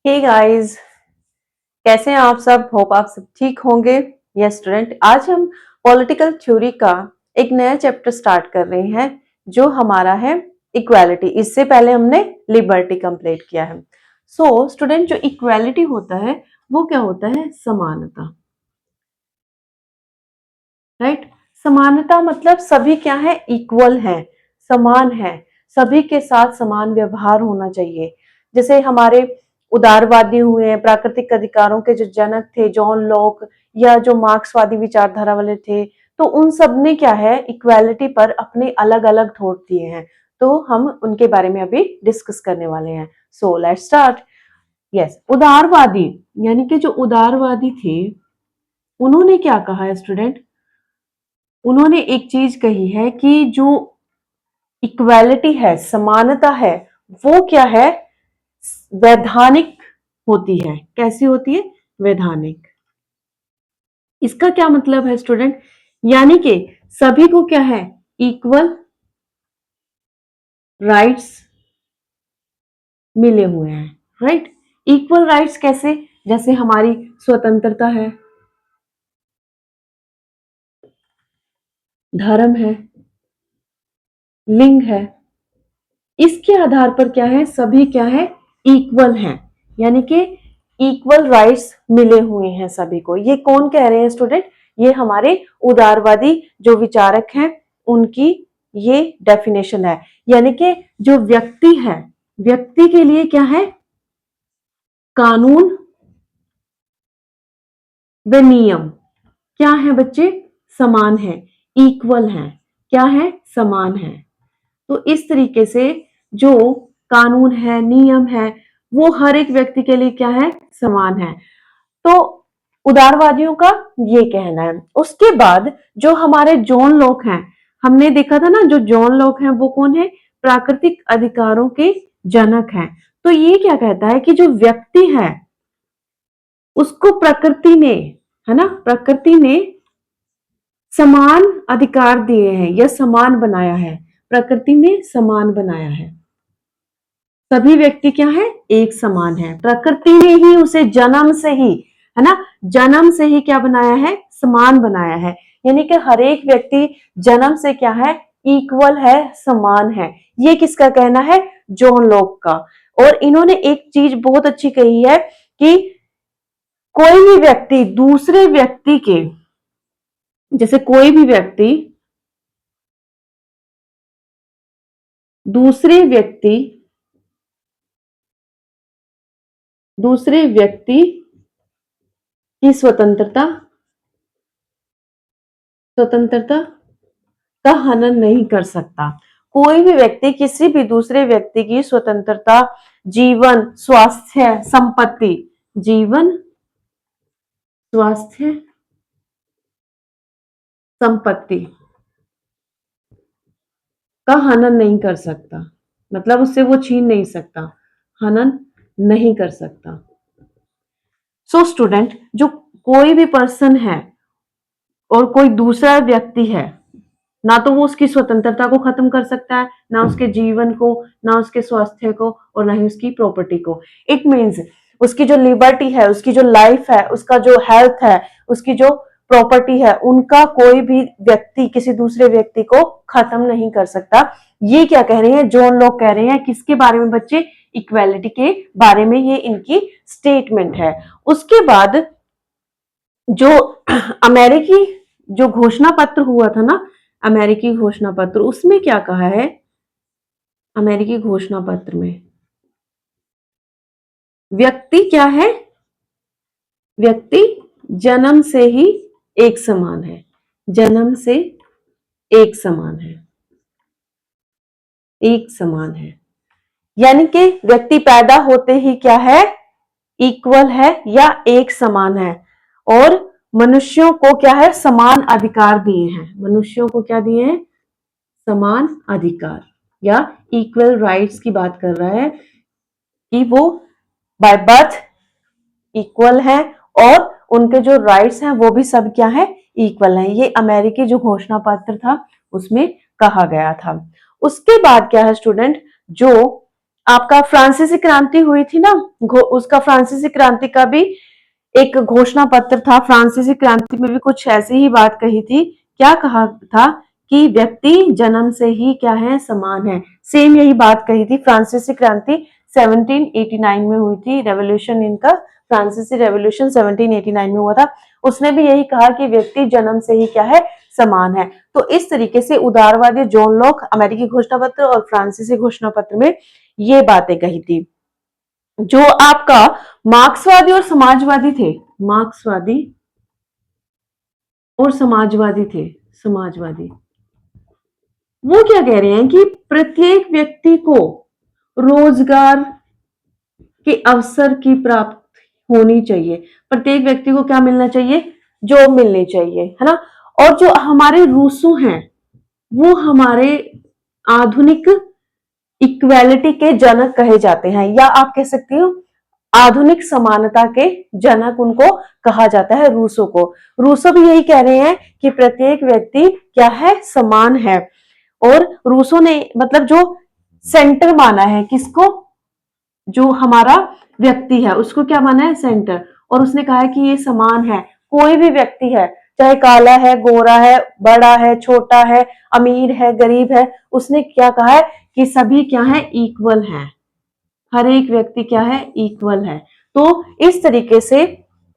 Hey guys, कैसे हैं आप सब? होप आप सब ठीक होंगे। यस स्टूडेंट, आज हम पॉलिटिकल थ्योरी का एक नया चैप्टर स्टार्ट कर रहे हैं जो हमारा है इक्वालिटी। इससे पहले हमने लिबर्टी कंप्लीट किया है। सो स्टूडेंट, जो इक्वालिटी होता है वो क्या होता है? समानता। राइट। समानता मतलब सभी क्या है? इक्वल है, समान है, सभी के साथ समान व्यवहार होना चाहिए। जैसे हमारे उदारवादी हुए हैं, प्राकृतिक अधिकारों के जो जनक थे जॉन लॉक, या जो मार्क्सवादी विचारधारा वाले थे, तो उन सब ने क्या है, इक्वालिटी पर अपने अलग अलग थॉट दिए हैं। तो हम उनके बारे में अभी डिस्कस करने वाले हैं। So let's start. यस, उदारवादी यानी कि जो उदारवादी थे उन्होंने क्या कहा है स्टूडेंट? उन्होंने एक चीज कही है कि जो इक्वालिटी है, समानता है, वो क्या है? वैधानिक होती है। कैसी होती है? वैधानिक। इसका क्या मतलब है स्टूडेंट? यानी कि सभी को क्या है? इक्वल राइट्स मिले हुए हैं। राइट। इक्वल राइट्स कैसे? जैसे हमारी स्वतंत्रता है, धर्म है, लिंग है, इसके आधार पर क्या है? सभी क्या है? इक्वल हैं। यानी कि इक्वल राइट्स मिले हुए हैं सभी को। ये कौन कह रहे हैं स्टूडेंट? ये हमारे उदारवादी जो विचारक हैं उनकी ये डेफिनेशन है। यानी कि जो व्यक्ति है, व्यक्ति के लिए क्या है? कानून व नियम क्या है बच्चे? समान है, इक्वल है। क्या है? समान है। तो इस तरीके से जो कानून है, नियम है, वो हर एक व्यक्ति के लिए क्या है? समान है। तो उदारवादियों का ये कहना है। उसके बाद जो हमारे जॉन लॉक हैं, हमने देखा था ना, जो जॉन लॉक हैं वो कौन है? प्राकृतिक अधिकारों के जनक हैं। तो ये क्या कहता है कि जो व्यक्ति है उसको प्रकृति ने, है ना, प्रकृति ने समान अधिकार दिए हैं या समान बनाया है। प्रकृति ने समान बनाया है। सभी व्यक्ति क्या है? एक समान है। प्रकृति ने ही उसे जन्म से ही, है ना, जन्म से ही क्या बनाया है? समान बनाया है। यानी कि हर एक व्यक्ति जन्म से क्या है? इक्वल है, समान है। ये किसका कहना है? जॉन लॉक का। और इन्होंने एक चीज बहुत अच्छी कही है कि कोई भी व्यक्ति दूसरे व्यक्ति के, जैसे कोई भी व्यक्ति दूसरे व्यक्ति दूसरे व्यक्ति की स्वतंत्रता का हनन नहीं कर सकता। कोई भी व्यक्ति किसी भी दूसरे व्यक्ति की स्वतंत्रता, जीवन, स्वास्थ्य, संपत्ति, जीवन, स्वास्थ्य, संपत्ति का हनन नहीं कर सकता। मतलब उससे वो छीन नहीं सकता, हनन नहीं कर सकता। सो स्टूडेंट, जो कोई भी पर्सन है और कोई दूसरा व्यक्ति है, ना तो वो उसकी स्वतंत्रता को खत्म कर सकता है, ना उसके जीवन को, ना उसके स्वास्थ्य को, और ना ही उसकी प्रॉपर्टी को। इट मीन्स उसकी जो लिबर्टी है, उसकी जो लाइफ है, उसका जो हेल्थ है, उसकी जो प्रॉपर्टी है, उनका कोई भी व्यक्ति किसी दूसरे व्यक्ति को खत्म नहीं कर सकता। ये क्या कह रहे हैं? जॉन लॉक कह रहे हैं। किसके बारे में बच्चे? इक्वालिटी के बारे में ये इनकी स्टेटमेंट है। उसके बाद जो अमेरिकी जो घोषणा पत्र हुआ था ना, अमेरिकी घोषणा पत्र, उसमें क्या कहा है? अमेरिकी घोषणा पत्र में व्यक्ति क्या है? व्यक्ति जन्म से ही एक समान है। जन्म से एक समान है, एक समान है। यानी कि व्यक्ति पैदा होते ही क्या है? इक्वल है या एक समान है। और मनुष्यों को क्या है? समान अधिकार दिए हैं। मनुष्यों को क्या दिए हैं? समान अधिकार या इक्वल राइट्स की बात कर रहा है कि वो बाय बर्थ इक्वल है और उनके जो राइट्स हैं वो भी सब क्या है? इक्वल हैं। ये अमेरिकी जो घोषणा पत्र था उसमें कहा गया था। उसके बाद क्या है स्टूडेंट? जो आपका फ्रांसीसी क्रांति हुई थी ना, उसका फ्रांसीसी क्रांति का भी एक घोषणा पत्र था। फ्रांसीसी क्रांति में भी कुछ ऐसी ही बात कही थी। क्या कहा था कि व्यक्ति जन्म से ही क्या है, समान है। सेम यही बात कही थी। फ्रांसीसी क्रांति 1789 में हुई थी। रेवोल्यूशन इनका फ्रांसीसी रेवोल्यूशन 1789 में हुआ था। उसने भी यही कहा कि व्यक्ति जन्म से ही क्या है, समान है। तो इस तरीके से उदारवादी जॉन लॉक अमेरिकी घोषणा पत्र और फ्रांसीसी घोषणा पत्र में ये बातें कही थी। जो आपका मार्क्सवादी और समाजवादी थे, मार्क्सवादी और समाजवादी थे, समाजवादी, वो क्या कह रहे हैं कि प्रत्येक व्यक्ति को रोजगार के अवसर की प्राप्ति होनी चाहिए। प्रत्येक व्यक्ति को क्या मिलना चाहिए, जॉब मिलनी चाहिए, है ना। और जो हमारे रूसो हैं, वो हमारे आधुनिक इक्वेलिटी के जनक कहे जाते हैं, या आप कह सकते हो आधुनिक समानता के जनक उनको कहा जाता है, रूसो को। रूसो भी यही कह रहे हैं कि प्रत्येक व्यक्ति क्या है, समान है। और रूसो ने मतलब जो सेंटर माना है किसको, जो हमारा व्यक्ति है उसको क्या माना है, सेंटर। और उसने कहा है कि ये समान है, कोई भी व्यक्ति है, चाहे काला है, गोरा है, बड़ा है, छोटा है, अमीर है, गरीब है, उसने क्या कहा है कि सभी क्या है, इक्वल हैं। हर एक व्यक्ति क्या है, इक्वल है। तो इस तरीके से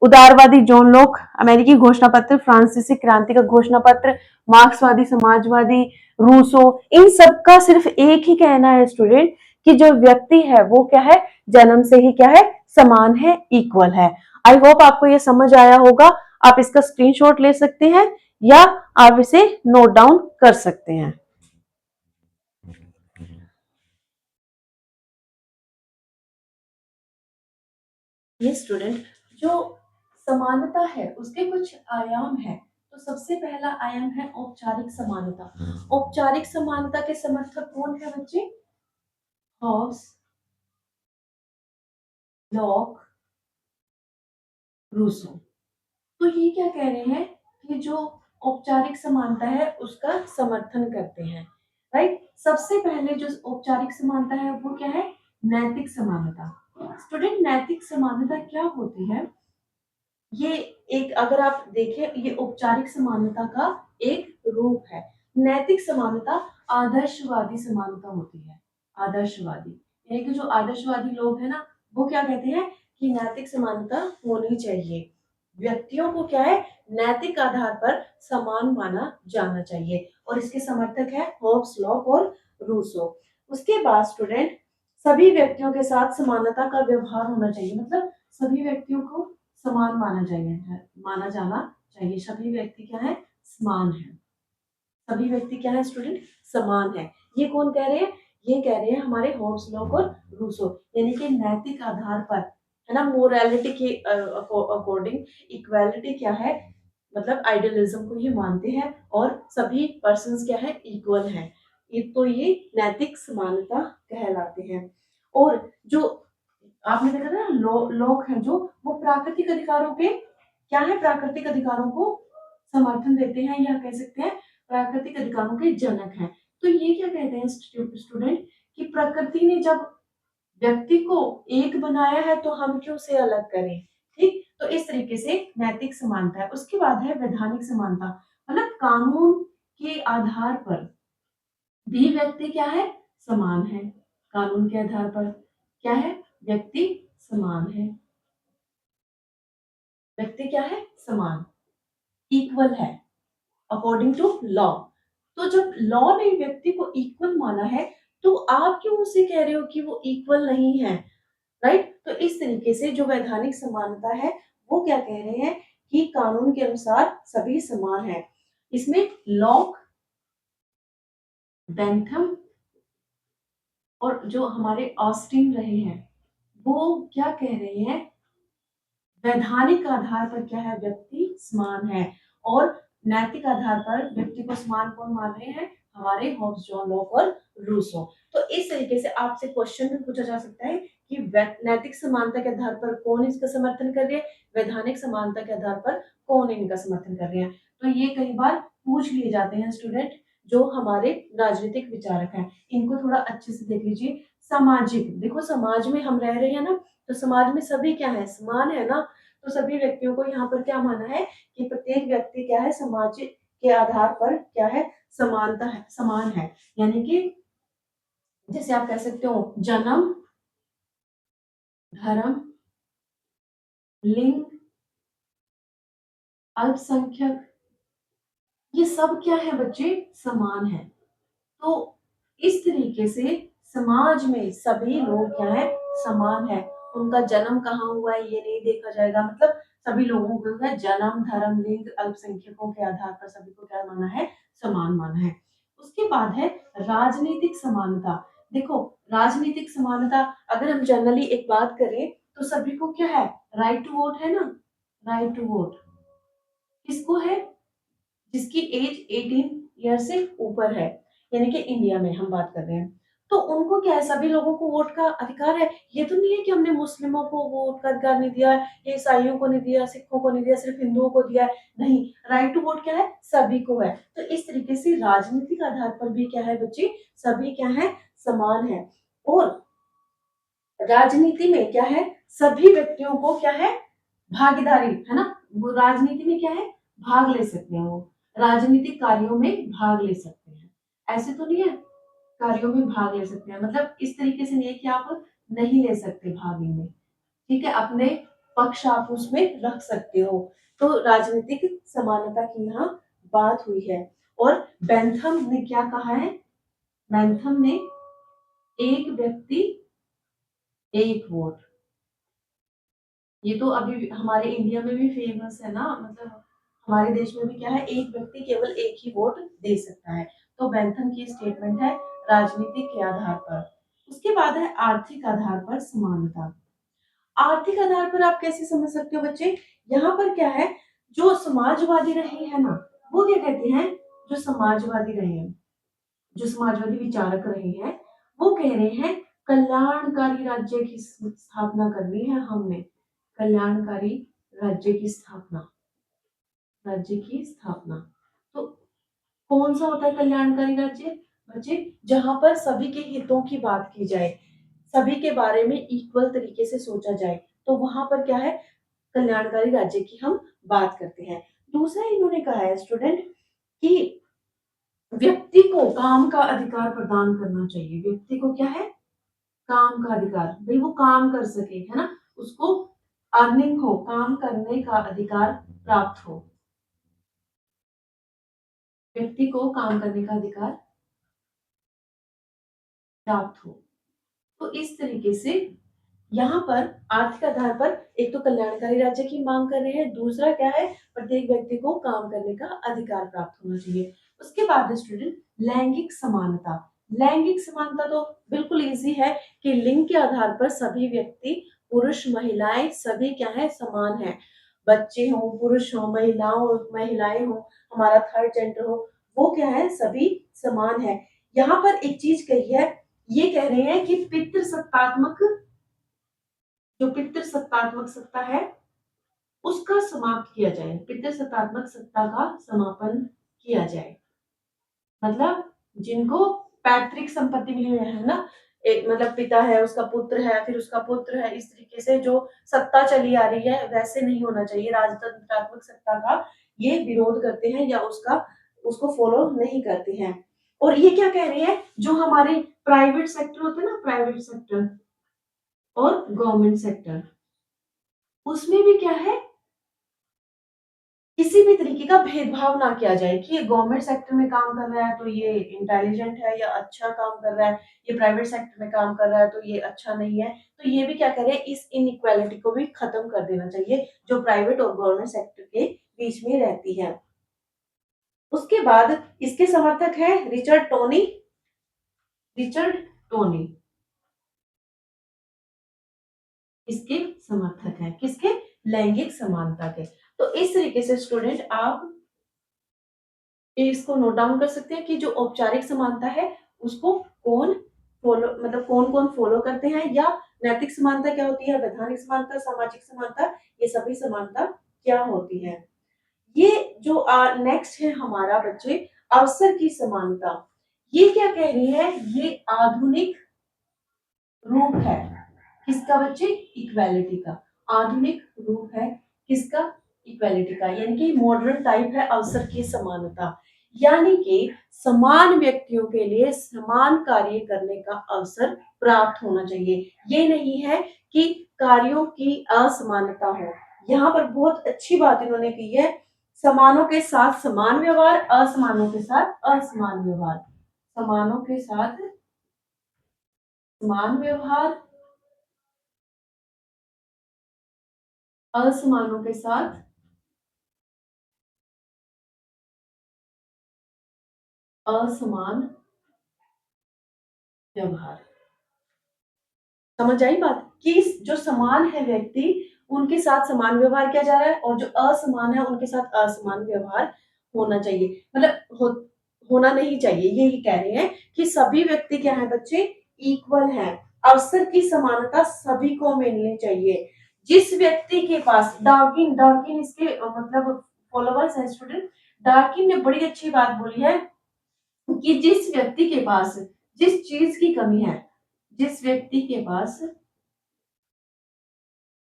उदारवादी जॉन लॉक, अमेरिकी घोषणा पत्र, फ्रांसीसी क्रांति का घोषणा पत्र, मार्क्सवादी, समाजवादी, रूसो, इन सबका सिर्फ एक ही कहना है स्टूडेंट कि जो व्यक्ति है वो क्या है, जन्म से ही क्या है, समान है, इक्वल है। आई होप आपको ये समझ आया होगा। आप इसका स्क्रीनशॉट ले सकते हैं या आप इसे नोट डाउन कर सकते हैं। ये स्टूडेंट, जो समानता है उसके कुछ आयाम है। तो सबसे पहला आयाम है औपचारिक समानता। औपचारिक समानता के समर्थक कौन है बच्चे, हॉब्स, लॉक, रूसो। तो ये क्या कह रहे हैं कि जो औपचारिक समानता है उसका समर्थन करते हैं, राइट। सबसे पहले जो औपचारिक समानता है वो क्या है, नैतिक समानता। स्टूडेंट, नैतिक समानता क्या होती है, ये एक, अगर आप देखें, ये औपचारिक समानता का एक रूप है। नैतिक समानता आदर्शवादी समानता होती है। आदर्शवादी यानी कि जो आदर्शवादी लोग हैं ना, वो क्या कहते हैं कि नैतिक समानता होनी चाहिए। व्यक्तियों को क्या है, नैतिक आधार पर समान माना जाना चाहिए। और इसके समर्थक है हॉब्स, लॉक और रूसो। उसके बाद स्टूडेंट, सभी व्यक्तियों के साथ समानता का व्यवहार होना चाहिए। मतलब सभी व्यक्तियों को समान माना चाहिए, माना जाना चाहिए। सभी व्यक्ति क्या है, समान है। सभी व्यक्ति क्या है स्टूडेंट, समान है। ये कौन कह रहे हैं, ये कह रहे हैं हमारे हॉब्स, लॉक और रूसो। यानी कि नैतिक आधार पर, है ना, मोरालिटी के अकॉर्डिंग इक्वालिटी क्या है, मतलब आइडियलिज्म को ये मानते हैं और सभी पर्सन्स क्या है, इक्वल हैं। ये तो ये नैतिक समानता कहलाते हैं। और जो आपने देखा था ना, लोग हैं जो, वो प्राकृतिक अधिकारों के क्या है, प्राकृतिक अधिकारों को समर्थन देते हैं, या कह सकते हैं प्राकृतिक अधिकारों के जनक हैं। तो ये क्या कहते हैं स्टूडेंट कि प्रकृति ने जब व्यक्ति को एक बनाया है तो हम क्यों उसे अलग करें। ठीक, तो इस तरीके से नैतिक समानता है। उसके बाद है वैधानिक समानता। मतलब कानून के आधार पर भी व्यक्ति क्या है, समान है। कानून के आधार पर क्या है, व्यक्ति समान है। व्यक्ति क्या है, समान, इक्वल है अकॉर्डिंग टू लॉ। तो जब लॉ ने व्यक्ति को इक्वल माना है, तो आप क्यों उसे कह रहे हो कि वो इक्वल नहीं है, राइट। तो इस तरीके से जो वैधानिक समानता है वो क्या कह रहे हैं कि कानून के अनुसार सभी समान है। इसमें लॉक, बेंथम और जो हमारे ऑस्टिन रहे हैं, वो क्या कह रहे हैं, वैधानिक आधार पर क्या है, व्यक्ति समान है। और नैतिक आधार पर व्यक्ति को समान कौन मान रहे हैं, हमारे हॉब्स, जॉन लॉक और रूसो। तो इस तरीके से आपसे क्वेश्चन भी पूछा जा सकता है कि नैतिक समानता के आधार पर कौन इसका समर्थन कर रहे हैं, वैधानिक समानता के आधार पर कौन इनका समर्थन कर रहे हैं। तो ये कई बार पूछ लिए जाते हैं स्टूडेंट, जो हमारे राजनीतिक विचारक हैं, इनको थोड़ा अच्छे से देख लीजिए। सामाजिक, देखो समाज में हम रह रहे हैं ना, तो समाज में सभी क्या है, समान है ना। तो सभी व्यक्तियों को यहाँ पर क्या माना है कि प्रत्येक व्यक्ति क्या है, समाज के आधार पर क्या है, समानता है, समान है। यानी कि जैसे आप कह सकते हो जन्म, धर्म, लिंग, अल्पसंख्यक, ये सब क्या है बच्चे, समान है। तो इस तरीके से समाज में सभी लोग क्या है, समान है। उनका जन्म कहाँ हुआ है ये नहीं देखा जाएगा, मतलब सभी लोगों को क्या है, जन्म, धर्म, लिंग, अल्पसंख्यकों के आधार पर सभी को क्या माना है, समान माना है। उसके बाद है राजनीतिक समानता। देखो राजनीतिक समानता, अगर हम जनरली एक बात करें तो सभी को क्या है, राइट टू वोट है ना, राइट टू वोट किसको है, जिसकी एज 18 ईयर से ऊपर है, यानी कि इंडिया में हम बात कर रहे हैं, तो उनको क्या है, सभी लोगों को वोट का अधिकार है। ये तो नहीं है कि हमने मुस्लिमों को वोट का अधिकार नहीं दिया है, या ईसाइयों को नहीं दिया, सिखों को नहीं दिया, सिर्फ हिंदुओं को दिया है, नहीं, राइट टू वोट क्या है, सभी को है। तो इस तरीके से राजनीतिक आधार पर भी क्या है बच्चे, सभी क्या है, समान है। और राजनीति में क्या है, सभी व्यक्तियों को क्या है, भागीदारी है ना, वो राजनीति में क्या है, भाग ले सकते हैं, वो राजनीतिक कार्यों में भाग ले सकते हैं। ऐसे तो नहीं है, कार्यों में भाग ले सकते हैं, मतलब इस तरीके से नहीं है कि आप नहीं ले सकते भाग इनमें, ठीक है, अपने पक्ष आप उसमें रख सकते हो। तो राजनीतिक समानता की यहाँ बात हुई है। और बेंथम ने क्या कहा है, बेंथम ने एक व्यक्ति एक वोट, ये तो अभी हमारे इंडिया में भी फेमस है ना, मतलब हमारे देश में भी क्या है, एक व्यक्ति केवल एक ही वोट दे सकता है। तो बेंथम की स्टेटमेंट है राजनीतिक के आधार पर। उसके बाद है आर्थिक आधार पर समानता। आर्थिक आधार पर आप कैसे समझ सकते हो बच्चे, यहाँ पर क्या है, जो समाजवादी रहे हैं ना, वो क्या कहते हैं, जो समाजवादी रहे हैं, जो समाजवादी विचारक रहे हैं, वो कह रहे हैं कल्याणकारी राज्य की स्थापना करनी है हमने, कल्याणकारी राज्य की स्थापना, राज्य की स्थापना। तो कौन सा होता है कल्याणकारी राज्य बच्चे, जहां पर सभी के हितों की बात की जाए, सभी के बारे में इक्वल तरीके से सोचा जाए, तो वहां पर क्या है, कल्याणकारी राज्य की हम बात करते हैं। दूसरा इन्होंने कहा है स्टूडेंट कि व्यक्ति को काम का अधिकार प्रदान करना चाहिए, व्यक्ति को क्या है, काम का अधिकार, भाई वो काम कर सके है ना, उसको अर्निंग हो, काम करने का अधिकार प्राप्त हो, व्यक्ति को काम करने का अधिकार प्राप्त हो। तो इस तरीके से यहाँ पर आर्थिक आधार पर एक तो कल्याणकारी राज्य की मांग कर रहे हैं, दूसरा क्या है, प्रत्येक व्यक्ति को काम करने का अधिकार प्राप्त होना चाहिए। उसके बाद स्टूडेंट लैंगिक समानता। लैंगिक समानता तो बिल्कुल इजी है कि लिंग के आधार पर सभी व्यक्ति, पुरुष महिलाएं सभी क्या है, समान है। बच्चे हो, पुरुष हो, महिलाएं हो, हमारा थर्ड जेंडर हो, वो क्या है, सभी समान है। यहाँ पर एक चीज कही है, ये कह रहे हैं कि पितृसत्तात्मक, जो पितृसत्तात्मक सत्ता है उसका समाप्त किया जाए, पितृसत्तात्मक सत्ता का समापन किया जाए। मतलब जिनको पैतृक संपत्ति मिली है ना, एक मतलब पिता है, उसका पुत्र है, फिर उसका पुत्र है, इस तरीके से जो सत्ता चली आ रही है वैसे नहीं होना चाहिए। राजतंत्रात्मक सत्ता का ये विरोध करते हैं या उसका उसको फॉलो नहीं करते हैं। और ये क्या कह रहे हैं, जो हमारे प्राइवेट सेक्टर होते हैं ना, प्राइवेट सेक्टर और गवर्नमेंट सेक्टर, उसमें भी क्या है, किसी भी तरीके का भेदभाव ना किया जाए कि ये गवर्नमेंट सेक्टर में काम कर रहा है तो ये इंटेलिजेंट है या अच्छा काम कर रहा है, ये प्राइवेट सेक्टर में काम कर रहा है तो ये अच्छा नहीं है। तो ये भी क्या करें, इस इनइक्वालिटी को भी खत्म कर देना चाहिए जो प्राइवेट और गवर्नमेंट सेक्टर के बीच में रहती है। उसके बाद इसके समर्थक है रिचर्ड टोनी, रिचर्ड टोनी इसके समर्थक हैं, किसके, लैंगिक समानता के। तो इस तरीके से स्टूडेंट आप इसको नोट डाउन कर सकते हैं कि जो औपचारिक समानता है उसको कौन फॉलो, मतलब कौन कौन फॉलो करते हैं, या नैतिक समानता क्या होती है, वैधानिक समानता, सामाजिक समानता, ये सभी समानता क्या होती है। ये जो नेक्स्ट है हमारा बच्चे, अवसर की समानता। ये क्या कह रही है, ये आधुनिक रूप है किसका बच्चे, इक्वालिटी का। आधुनिक रूप है किसका, इक्वालिटी का, यानी कि मॉडर्न टाइप है अवसर की समानता। यानी कि समान व्यक्तियों के लिए समान कार्य करने का अवसर प्राप्त होना चाहिए। ये नहीं है कि कार्यों की असमानता हो। यहाँ पर बहुत अच्छी बात इन्होंने की है, समानों के साथ समान व्यवहार, असमानों के साथ असमान व्यवहार। समानों के साथ समान व्यवहार, असमानों के साथ असमान व्यवहार। समझ आई बात कि जो समान है व्यक्ति उनके साथ समान व्यवहार किया जा रहा है, और जो असमान है उनके साथ असमान व्यवहार होना चाहिए। मतलब होना नहीं चाहिए, ये कह रहे हैं कि सभी व्यक्ति क्या है बच्चे, इक्वल हैं। अवसर की समानता सभी को मिलनी चाहिए। जिस व्यक्ति के पास, डार्किन डार्किन इसके मतलब फॉलोवर्स है स्टूडेंट, डार्किन ने बड़ी अच्छी बात बोली है कि जिस व्यक्ति के पास जिस चीज की कमी है, जिस व्यक्ति के पास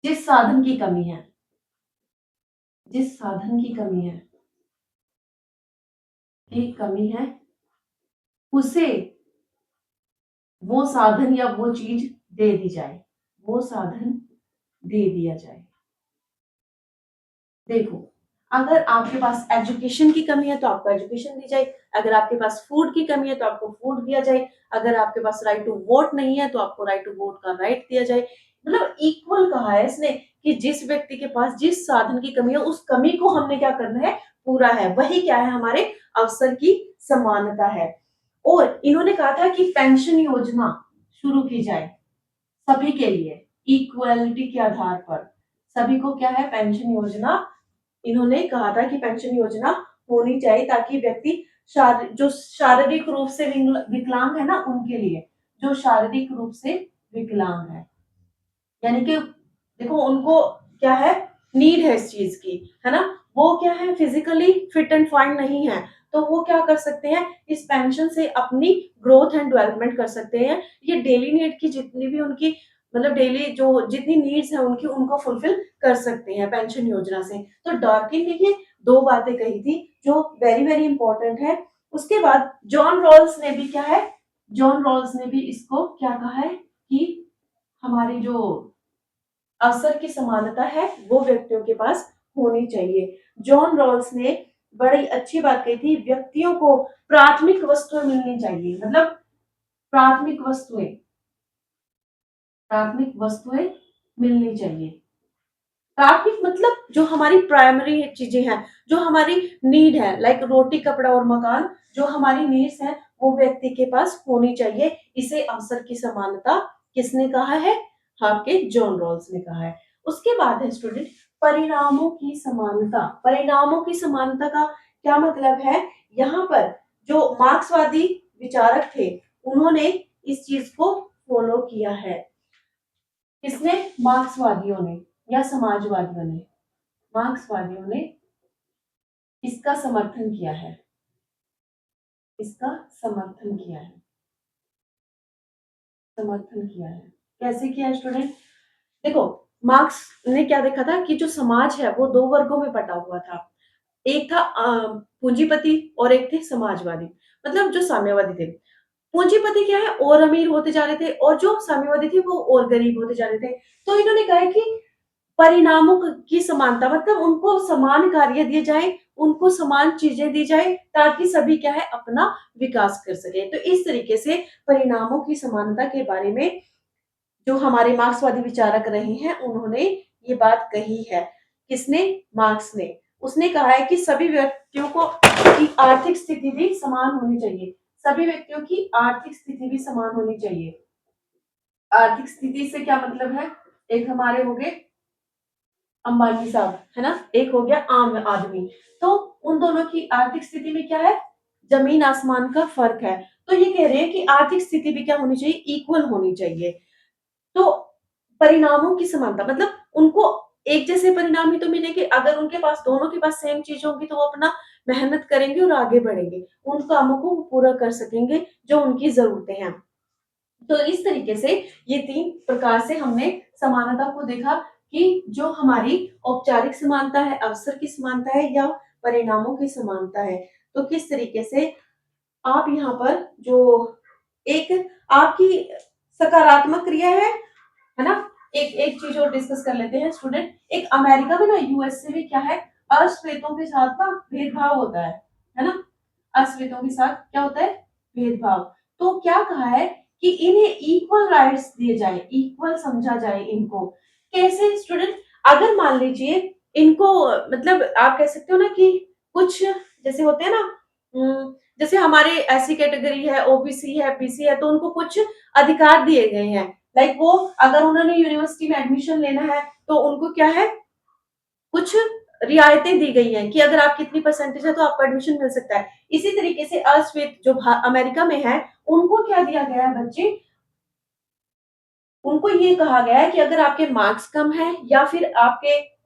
जिस साधन की कमी है, जिस साधन की कमी है, की कमी है, उसे वो साधन या वो चीज दे दी जाए, वो साधन दे दिया जाए। देखो, अगर आपके पास एजुकेशन की कमी है तो आपको एजुकेशन दी जाए, अगर आपके पास फूड की कमी है तो आपको फूड दिया जाए, अगर आपके पास राइट टू वोट नहीं है तो आपको राइट टू वोट का राइट दिया जाए। मतलब इक्वल कहा है इसने कि जिस व्यक्ति के पास जिस साधन की कमी है उस कमी को हमने क्या करना है, पूरा है। वही क्या है, हमारे अवसर की समानता है। और इन्होंने कहा था कि पेंशन योजना शुरू की जाए सभी के लिए इक्वलिटी के आधार पर। सभी को क्या है, पेंशन योजना, इन्होंने कहा था कि पेंशन योजना होनी चाहिए ताकि व्यक्ति जो शारीरिक रूप से विकलांग है ना उनके लिए, जो शारीरिक रूप से विकलांग है, यानी कि देखो उनको क्या है, नीड है इस चीज की, है ना, वो क्या है, फिजिकली फिट एंड फाइन नहीं है, तो वो क्या कर सकते हैं, इस पेंशन से अपनी ग्रोथ एंड डेवलपमेंट कर सकते हैं। ये डेली नीड की जितनी भी उनकी मतलब डेली जो जितनी नीड्स है उनकी, उनको फुलफिल कर सकते हैं पेंशन योजना से। तो डॉर्किन ने ये दो बातें कही थी जो वेरी वेरी इंपॉर्टेंट है। उसके बाद जॉन रॉल्स ने भी क्या है, जॉन रॉल्स ने भी इसको क्या कहा है कि हमारी जो अवसर की समानता है वो व्यक्तियों के पास होनी चाहिए। जॉन रॉल्स ने बड़ी अच्छी बात कही थी, व्यक्तियों को प्राथमिक वस्तुएं मिलनी चाहिए। मतलब प्राथमिक वस्तुएं, प्राथमिक वस्तुएं मिलनी चाहिए। प्राथमिक मतलब जो हमारी प्राइमरी चीजें हैं, जो हमारी नीड है, लाइक रोटी कपड़ा और मकान, जो हमारी नीड्स है वो व्यक्ति के पास होनी चाहिए। इसे अवसर की समानता किसने कहा है, आपके जॉन रॉल्स ने कहा है। उसके बाद है स्टूडेंट परिणामों की समानता। परिणामों की समानता का क्या मतलब है, यहाँ पर जो मार्क्सवादी विचारक थे उन्होंने इस चीज को फॉलो किया है। किसने, मार्क्सवादियों ने या समाजवादियों ने, मार्क्सवादियों ने इसका समर्थन किया है, इसका समर्थन किया है, समर्थन किया है। कैसे किया स्टूडेंट, देखो मार्क्स ने क्या देखा था कि जो समाज है वो दो वर्गों में बटा हुआ था। एक था पूंजीपति और एक थे समाजवादी, मतलब जो साम्यवादी थे। पूंजीपति क्या है, और अमीर होते जा रहे थे, और जो साम्यवादी थे वो और गरीब होते जा रहे थे। तो इन्होंने कहा है कि परिणामों की समानता, मतलब उनको समान कार्य दिए जाए, उनको समान चीजें दी जाए ताकि सभी क्या है अपना विकास कर सके। तो इस तरीके से परिणामों की समानता के बारे में जो हमारे मार्क्सवादी विचारक रहे हैं उन्होंने ये बात कही है। किसने, मार्क्स ने। उसने कहा है कि सभी व्यक्तियों को की आर्थिक स्थिति भी समान होनी चाहिए, सभी व्यक्तियों की आर्थिक स्थिति भी समान होनी चाहिए। आर्थिक स्थिति से क्या मतलब है, एक हमारे हो गए अंबानी साहब, है ना, एक हो गया आम आदमी। तो उन दोनों की आर्थिक स्थिति में क्या है, जमीन आसमान का फर्क है। तो ये कह रहे हैं कि आर्थिक स्थिति भी क्या होनी चाहिए, इक्वल होनी चाहिए। तो परिणामों की समानता मतलब उनको एक जैसे परिणाम ही तो मिलेंगे। अगर उनके पास दोनों के पास सेम चीज होगी तो वो अपना मेहनत करेंगे और आगे बढ़ेंगे, उन कामों को वो पूरा कर सकेंगे जो उनकी जरूरतें हैं। तो इस तरीके से ये 3 प्रकार से हमने समानता को देखा कि जो हमारी औपचारिक समानता है, अवसर की समानता है या परिणामों की समानता है। तो किस तरीके से आप यहाँ पर जो एक आपकी सकारात्मक क्रिया है ना? एक एक चीज़ और डिस्कस कर लेते हैं स्टूडेंट। एक अमेरिका में ना यूएसए में क्या है, अश्वेतों के साथ ना भेदभाव होता है ना? अश्वेतों के साथ क्या होता है? भेदभाव। तो क्या कहा है कि इन्हें इक्वल राइट्स दिए जाए, इक्वल समझा जाए इनको। कैसे स्टूडेंट? अगर मान लीजिए इनको मतलब आप कह सकते हो ना कि कुछ जैसे होते हैं ना जैसे हमारे एससी कैटेगरी है, ओबीसी है, बीसी है तो उनको कुछ अधिकार दिए गए हैं। लाइक वो अगर उन्होंने यूनिवर्सिटी में एडमिशन लेना है तो उनको क्या है कुछ रियायतें दी गई हैं कि अगर आपकी इतनी परसेंटेज है तो आपको एडमिशन मिल सकता है। इसी तरीके से अश्वेत जो अमेरिका में है उनको क्या दिया गया है बच्चे, उनको ये कहा गया है कि अगर आपके मार्क्स कम हैं या फिर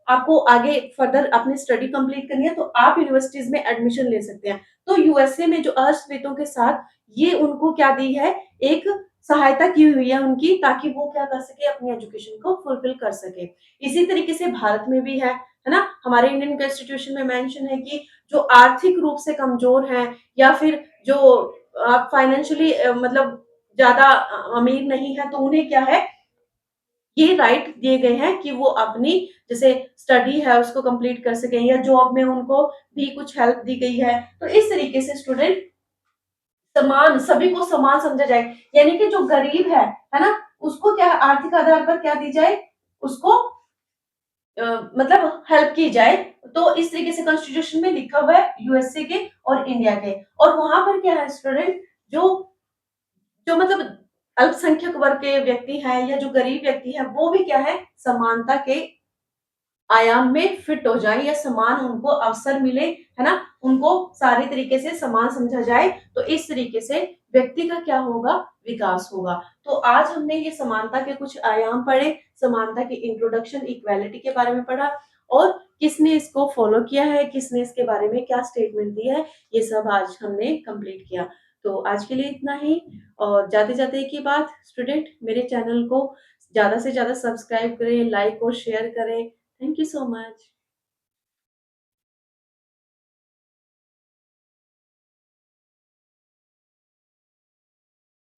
आपको आगे फर्दर अपनी स्टडी कंप्लीट करनी है तो आप यूनिवर्सिटीज में एडमिशन ले सकते हैं। तो यूएसए में जो अश्वेतों के साथ ये उनको क्या दी है, एक सहायता की हुई है उनकी ताकि वो क्या कर सके अपनी एजुकेशन को फुलफिल कर सके। इसी तरीके से भारत में भी है ना? हमारे इंडियन कॉन्स्टिट्यूशन में मेंशन है कि जो आर्थिक रूप से कमजोर हैं या फिर जो फाइनेंशियली मतलब ज्यादा अमीर नहीं है तो उन्हें क्या है ये राइट दिए गए हैं कि वो अपनी जैसे स्टडी है उसको कंप्लीट कर सकें या जॉब में उनको भी कुछ हेल्प दी गई है। तो इस तरीके से स्टूडेंट समान सभी को समान समझा जाए यानी कि जो गरीब है ना? उसको क्या आर्थिक आधार पर क्या दी जाए? उसको मतलब हेल्प की जाए। तो इस तरीके से कॉन्स्टिट्यूशन में लिखा हुआ है यूएसए के और इंडिया के। और वहां पर क्या है स्टूडेंट जो जो मतलब अल्पसंख्यक वर्ग के व्यक्ति हैं या जो गरीब व्यक्ति है वो भी क्या है समानता के आयाम में फिट हो जाए या समान उनको अवसर मिले, है ना? उनको सारे तरीके से समान समझा जाए, तो इस तरीके से व्यक्ति का क्या होगा? विकास होगा। तो आज हमने ये समानता के कुछ आयाम पढ़े, समानता की इंट्रोडक्शन, इक्वालिटी के बारे में पढ़ा और किसने इसको फॉलो किया है, किसने इसके बारे में क्या स्टेटमेंट दिया है, ये सब आज हमने कंप्लीट किया। तो आज के लिए इतना ही और जाते-जाते एक ही बात स्टूडेंट मेरे चैनल को ज़्यादा से ज़्यादा सब्सक्राइब करें, लाइक और शेयर करें। Thank you so much.